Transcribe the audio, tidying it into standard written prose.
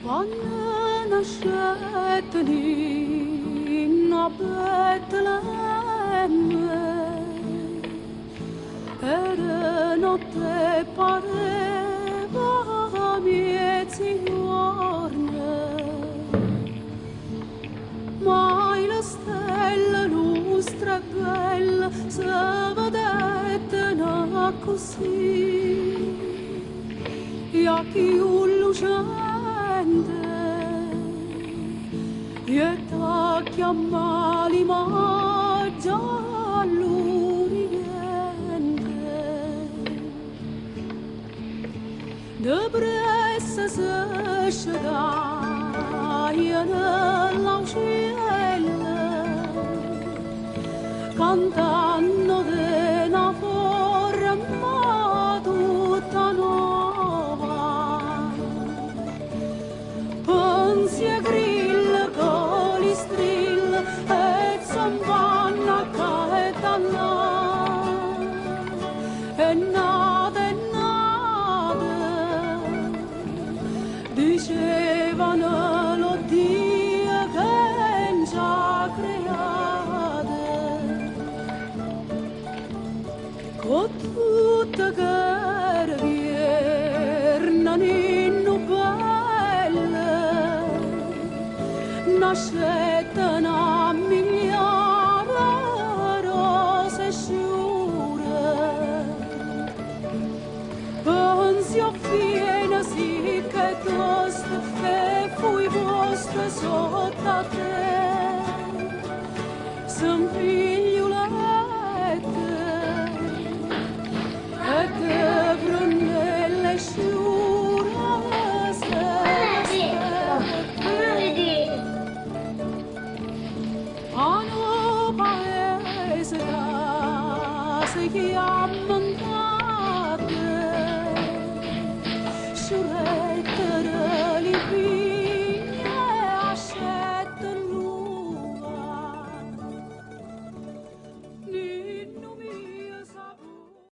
Quando nascette l'inno a Betlemme, era notte pareva mezzogiorno, mai la stella nostra bella si vedette così, e a chi lucente e ta chiamali ma già all'oriente de bressa se scedaia nell'aucella cantando de una forma tutta nuova pensi e grilla coli strilla e zampanna caeta là e nada dicevano lo Dio che già create con tutta che vierna ninno bella nascette una migliore rose sciure pensi a fine sì che toste e fui vostra sotto a te son figliolette e te brunelle sciure a no paese si chiama